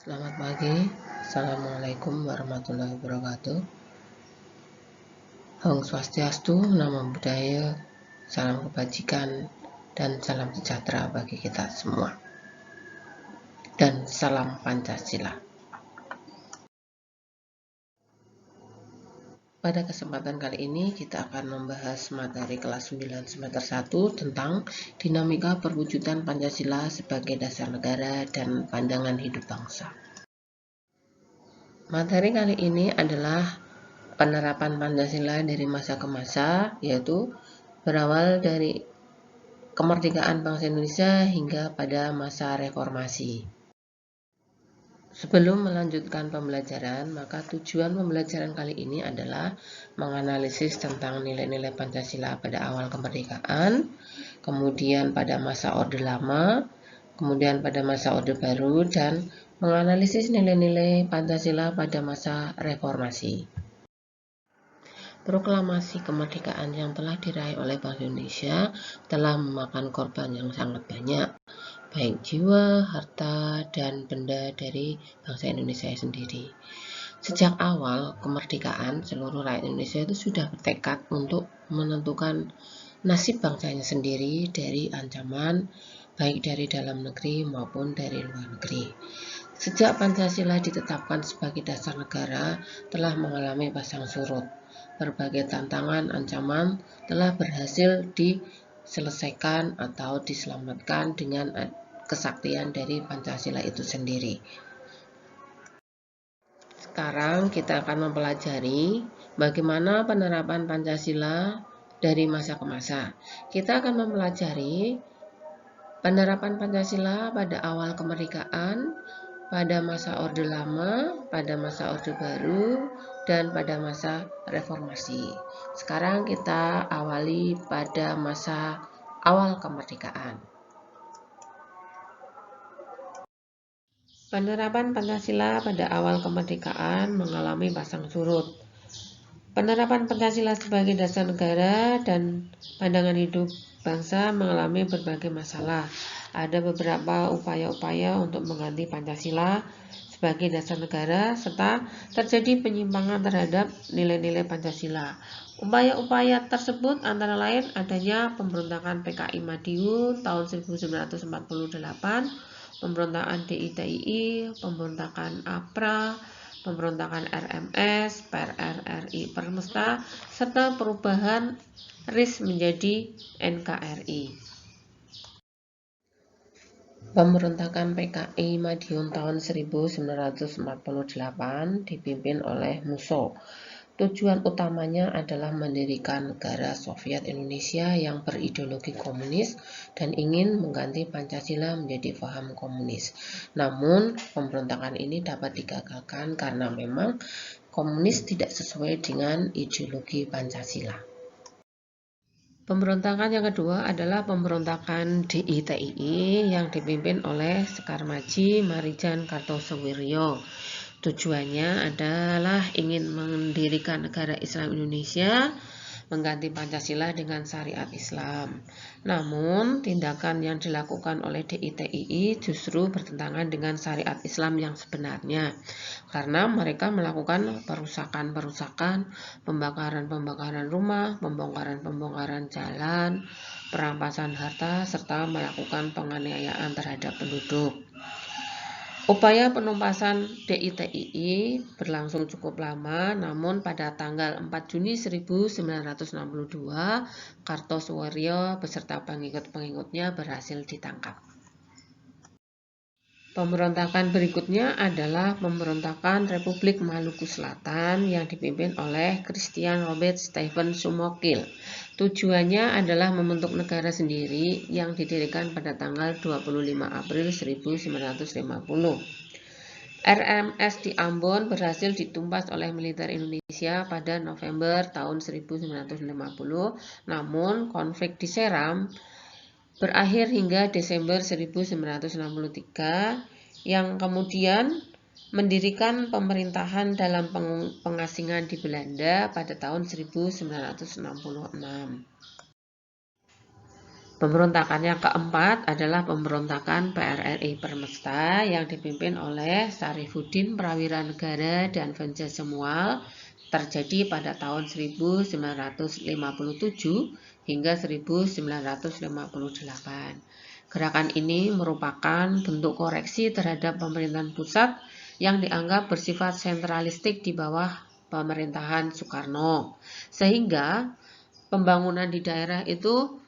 Selamat pagi, Assalamualaikum warahmatullahi wabarakatuh. Om Swastiastu, Namo Buddhaya, salam kebajikan, dan salam sejahtera bagi kita semua. Dan salam Pancasila. Pada kesempatan kali ini kita akan membahas materi kelas 9 semester 1 tentang dinamika perwujudan Pancasila sebagai dasar negara dan pandangan hidup bangsa. Materi kali ini adalah penerapan Pancasila dari masa ke masa, yaitu berawal dari kemerdekaan bangsa Indonesia hingga pada masa reformasi. Sebelum melanjutkan pembelajaran, maka tujuan pembelajaran kali ini adalah menganalisis tentang nilai-nilai Pancasila pada awal kemerdekaan, kemudian pada masa Orde Lama, kemudian pada masa Orde Baru, dan menganalisis nilai-nilai Pancasila pada masa reformasi. Proklamasi kemerdekaan yang telah diraih oleh bangsa Indonesia telah memakan korban yang sangat banyak, baik jiwa, harta, dan benda dari bangsa Indonesia sendiri. Sejak awal kemerdekaan, seluruh rakyat Indonesia itu sudah bertekad untuk menentukan nasib bangsanya sendiri dari ancaman, baik dari dalam negeri maupun dari luar negeri. Sejak Pancasila ditetapkan sebagai dasar negara, telah mengalami pasang surut. Berbagai tantangan, ancaman telah berhasil diselesaikan atau diselamatkan dengan kesaktian dari Pancasila itu sendiri. Sekarang kita akan mempelajari bagaimana penerapan Pancasila dari masa ke masa. Kita akan mempelajari penerapan Pancasila pada awal kemerdekaan, pada masa Orde Lama, pada masa Orde Baru, dan pada masa reformasi. Sekarang kita awali pada masa awal kemerdekaan. Penerapan Pancasila pada awal kemerdekaan mengalami pasang surut. Penerapan Pancasila sebagai dasar negara dan pandangan hidup bangsa mengalami berbagai masalah. Ada beberapa upaya-upaya untuk mengganti Pancasila sebagai dasar negara serta terjadi penyimpangan terhadap nilai-nilai Pancasila. Upaya-upaya tersebut antara lain adanya pemberontakan PKI Madiun tahun 1948, pemberontakan DITII, pemberontakan APRA, pemberontakan RMS, PRRI Permesta, serta perubahan RIS menjadi NKRI. Pemberontakan PKI Madiun tahun 1948 dipimpin oleh Musso. Tujuan utamanya adalah mendirikan negara Soviet Indonesia yang berideologi komunis dan ingin mengganti Pancasila menjadi paham komunis. Namun, pemberontakan ini dapat digagalkan karena memang komunis tidak sesuai dengan ideologi Pancasila. Pemberontakan yang kedua adalah pemberontakan DITII yang dipimpin oleh Sekar Maji Marijan Kartosoewirjo. Tujuannya adalah ingin mendirikan negara Islam Indonesia, mengganti Pancasila dengan syariat Islam. Namun, tindakan yang dilakukan oleh DITII justru bertentangan dengan syariat Islam yang sebenarnya, karena mereka melakukan perusakan-perusakan, pembakaran-pembakaran rumah, pembongkaran-pembongkaran jalan, perampasan harta, serta melakukan penganiayaan terhadap penduduk. Upaya penumpasan DITII berlangsung cukup lama, namun pada tanggal 4 Juni 1962, Kartosoewirjo beserta pengikut-pengikutnya berhasil ditangkap. Pemberontakan berikutnya adalah pemberontakan Republik Maluku Selatan yang dipimpin oleh Christian Robert Stephen Sumokil. Tujuannya adalah membentuk negara sendiri yang didirikan pada tanggal 25 April 1950. RMS di Ambon berhasil ditumpas oleh militer Indonesia pada November tahun 1950, namun konflik di Seram berakhir hingga Desember 1963 yang kemudian mendirikan pemerintahan dalam pengasingan di Belanda pada tahun 1966. Pemberontakan yang keempat adalah pemberontakan PRRI Permesta yang dipimpin oleh Sarifuddin Prawira Negara dan Venja Semual, terjadi pada tahun 1957 hingga 1958. Gerakan ini merupakan bentuk koreksi terhadap pemerintahan pusat yang dianggap bersifat sentralistik di bawah pemerintahan Soekarno, sehingga pembangunan di daerah itu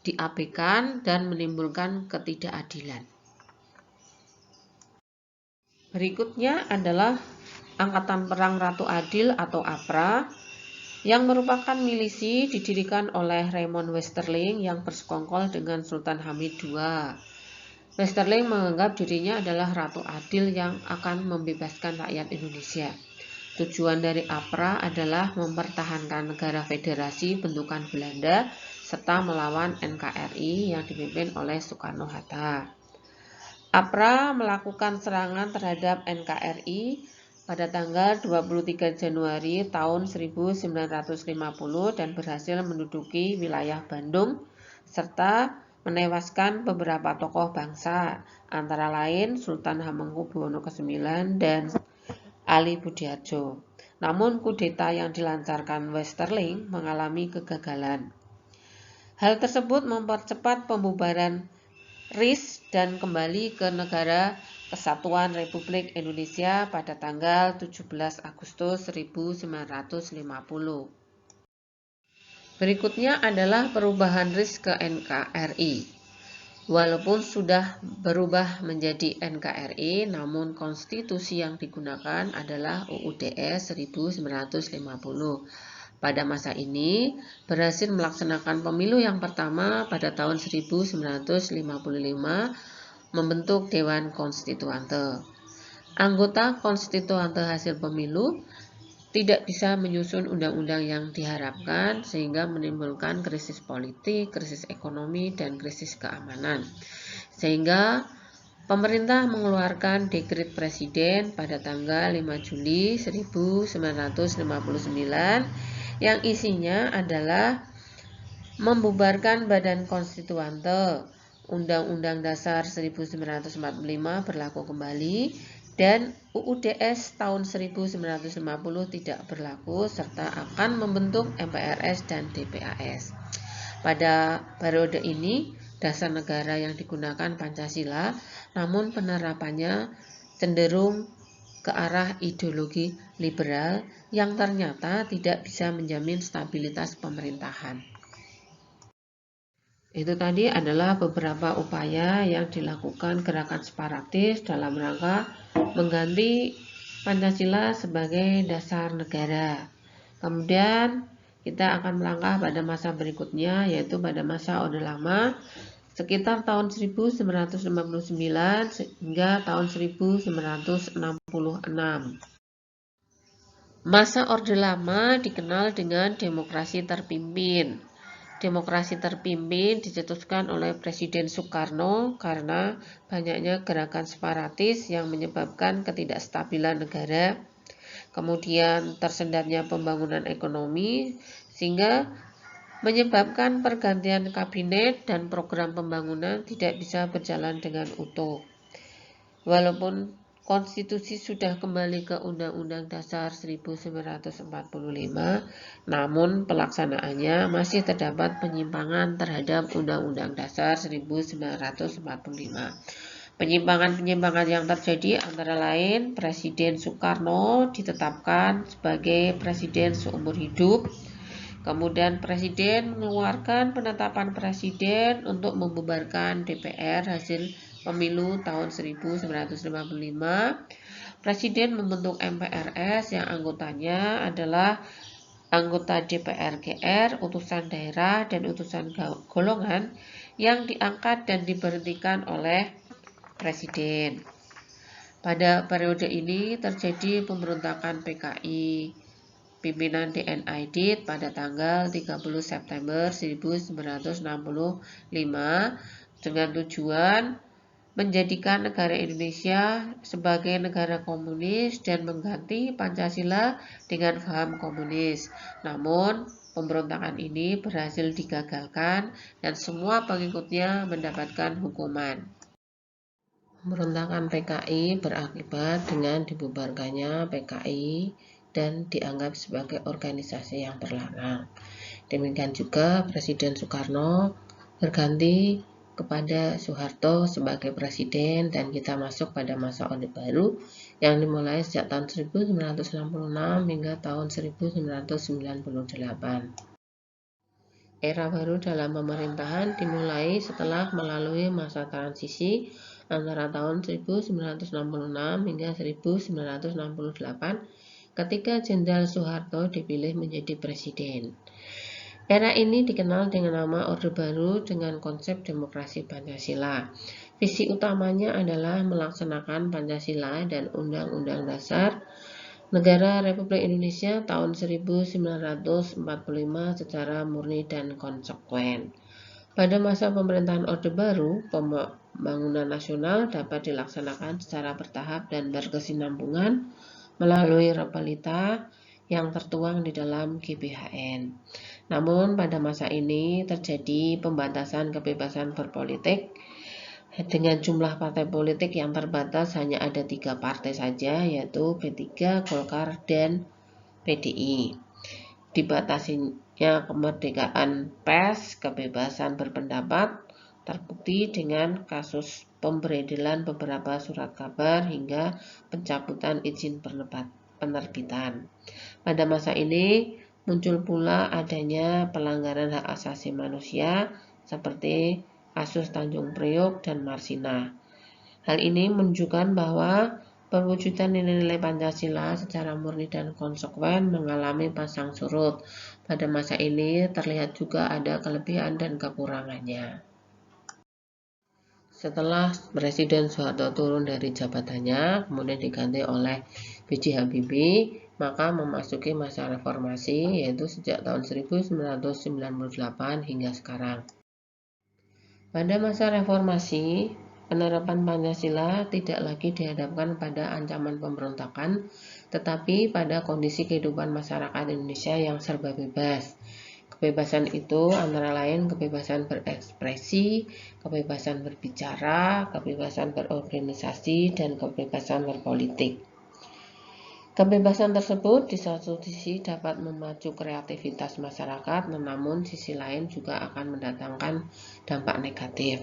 diabaikan dan menimbulkan ketidakadilan. Berikutnya adalah Angkatan Perang Ratu Adil atau APRA yang merupakan milisi didirikan oleh Raymond Westerling yang bersekongkol dengan Sultan Hamid II. Westerling menganggap dirinya adalah Ratu Adil yang akan membebaskan rakyat Indonesia. Tujuan dari APRA adalah mempertahankan negara federasi bentukan Belanda serta melawan NKRI yang dipimpin oleh Soekarno-Hatta. APRA melakukan serangan terhadap NKRI pada tanggal 23 Januari tahun 1950 dan berhasil menduduki wilayah Bandung serta menewaskan beberapa tokoh bangsa, antara lain Sultan Hamengkubuwono ke-9 dan Ali Budiarjo. Namun kudeta yang dilancarkan Westerling mengalami kegagalan. Hal tersebut mempercepat pembubaran RIS dan kembali ke Negara Kesatuan Republik Indonesia pada tanggal 17 Agustus 1950. Berikutnya adalah perubahan RIS ke NKRI. Walaupun sudah berubah menjadi NKRI, namun konstitusi yang digunakan adalah UUDS 1950. Pada masa ini, berhasil melaksanakan pemilu yang pertama pada tahun 1955, membentuk Dewan Konstituante. Anggota konstituante hasil pemilu tidak bisa menyusun undang-undang yang diharapkan sehingga menimbulkan krisis politik, krisis ekonomi, dan krisis keamanan. Sehingga pemerintah mengeluarkan dekret presiden pada tanggal 5 Juli 1959 yang isinya adalah membubarkan Badan Konstituante, Undang-Undang Dasar 1945 berlaku kembali, dan UUDS tahun 1950 tidak berlaku serta akan membentuk MPRS dan DPAS. Pada periode ini, dasar negara yang digunakan Pancasila, namun penerapannya cenderung ke arah ideologi liberal yang ternyata tidak bisa menjamin stabilitas pemerintahan. Itu tadi adalah beberapa upaya yang dilakukan gerakan separatis dalam rangka mengganti Pancasila sebagai dasar negara. Kemudian kita akan melangkah pada masa berikutnya, yaitu pada masa Orde Lama sekitar tahun 1959 hingga tahun 1966. Masa Orde Lama dikenal dengan demokrasi terpimpin. Demokrasi terpimpin dicetuskan oleh Presiden Soekarno karena banyaknya gerakan separatis yang menyebabkan ketidakstabilan negara, kemudian tersendatnya pembangunan ekonomi, sehingga menyebabkan pergantian kabinet dan program pembangunan tidak bisa berjalan dengan utuh. Walaupun konstitusi sudah kembali ke Undang-Undang Dasar 1945, namun pelaksanaannya masih terdapat penyimpangan terhadap Undang-Undang Dasar 1945. Penyimpangan-penyimpangan yang terjadi antara lain Presiden Soekarno ditetapkan sebagai presiden seumur hidup. Kemudian Presiden mengeluarkan penetapan Presiden untuk membubarkan DPR hasil pemilu tahun 1955. Presiden membentuk MPRS yang anggotanya adalah anggota DPR GR, utusan daerah, dan utusan golongan yang diangkat dan diberhentikan oleh Presiden. Pada periode ini terjadi pemberontakan PKI. Pimpinan DNID pada tanggal 30 September 1965 dengan tujuan menjadikan negara Indonesia sebagai negara komunis dan mengganti Pancasila dengan paham komunis. Namun, Pemberontakan ini berhasil digagalkan dan semua pengikutnya mendapatkan hukuman. Pemberontakan PKI berakibat dengan dibubarkannya PKI dan dianggap sebagai organisasi yang terlarang. Demikian juga Presiden Soekarno berganti kepada Soeharto sebagai presiden dan kita masuk pada masa Orde Baru yang dimulai sejak tahun 1966 hingga tahun 1998. Era baru dalam pemerintahan dimulai setelah melalui masa transisi antara tahun 1966 hingga 1968 ketika Jenderal Soeharto dipilih menjadi presiden. Era ini dikenal dengan nama Orde Baru dengan konsep demokrasi Pancasila. Visi utamanya adalah melaksanakan Pancasila dan Undang-Undang Dasar Negara Republik Indonesia tahun 1945 secara murni dan konsekuen. Pada masa pemerintahan Orde Baru, pembangunan nasional dapat dilaksanakan secara bertahap dan berkesinambungan melalui realita yang tertuang di dalam GBHN. Namun pada masa ini terjadi pembatasan kebebasan berpolitik dengan jumlah partai politik yang terbatas, hanya ada 3 partai saja, yaitu P3, Golkar, dan PDI. Dibatasinya kemerdekaan pers, kebebasan berpendapat, terbukti dengan kasus pemberedelan beberapa surat kabar hingga pencabutan izin penerbitan. Pada masa ini muncul pula adanya pelanggaran hak asasi manusia seperti kasus Tanjung Priok dan Marsina. Hal ini menunjukkan bahwa perwujudan nilai-nilai Pancasila secara murni dan konsekuen mengalami pasang surut. Pada masa ini terlihat juga ada kelebihan dan kekurangannya. Setelah Presiden Soeharto turun dari jabatannya, kemudian diganti oleh B.J. Habibie, maka memasuki masa reformasi, yaitu sejak tahun 1998 hingga sekarang. Pada masa reformasi, penerapan Pancasila tidak lagi dihadapkan pada ancaman pemberontakan, tetapi pada kondisi kehidupan masyarakat Indonesia yang serba bebas. Kebebasan itu antara lain kebebasan berekspresi, kebebasan berbicara, kebebasan berorganisasi, dan kebebasan berpolitik. Kebebasan tersebut di satu sisi dapat memacu kreativitas masyarakat, namun sisi lain juga akan mendatangkan dampak negatif.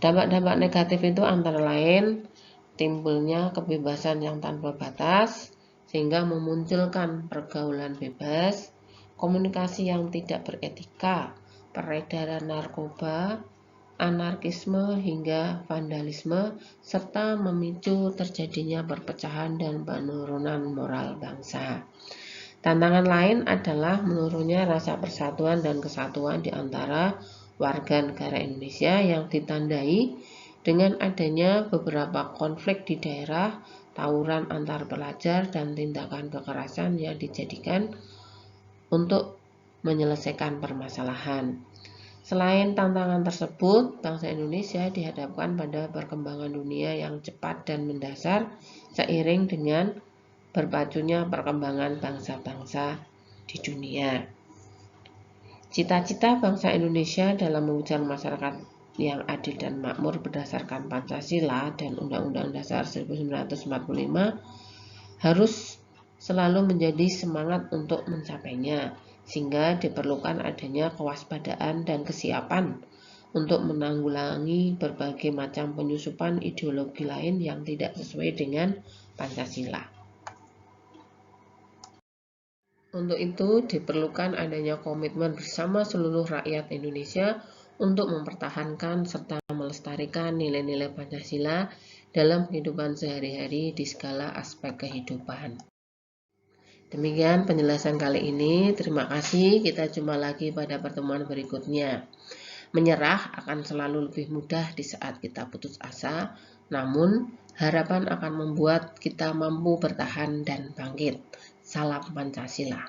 Dampak-dampak negatif itu antara lain timbulnya kebebasan yang tanpa batas, sehingga memunculkan pergaulan bebas, komunikasi yang tidak beretika, peredaran narkoba, anarkisme hingga vandalisme, serta memicu terjadinya perpecahan dan penurunan moral bangsa. Tantangan lain adalah menurunnya rasa persatuan dan kesatuan di antara warga negara Indonesia yang ditandai dengan adanya beberapa konflik di daerah, tawuran antar pelajar, dan tindakan kekerasan yang dijadikan untuk menyelesaikan permasalahan. Selain tantangan tersebut, bangsa Indonesia dihadapkan pada perkembangan dunia yang cepat dan mendasar seiring dengan berpacunya perkembangan bangsa-bangsa di dunia. Cita-cita bangsa Indonesia dalam mewujudkan masyarakat yang adil dan makmur berdasarkan Pancasila dan Undang-Undang Dasar 1945 harus selalu menjadi semangat untuk mencapainya, sehingga diperlukan adanya kewaspadaan dan kesiapan untuk menanggulangi berbagai macam penyusupan ideologi lain yang tidak sesuai dengan Pancasila. Untuk itu diperlukan adanya komitmen bersama seluruh rakyat Indonesia untuk mempertahankan serta melestarikan nilai-nilai Pancasila dalam kehidupan sehari-hari di segala aspek kehidupan. Demikian penjelasan kali ini. Terima kasih. Kita jumpa lagi pada pertemuan berikutnya. Menyerah akan selalu lebih mudah di saat kita putus asa, namun harapan akan membuat kita mampu bertahan dan bangkit. Salam Pancasila.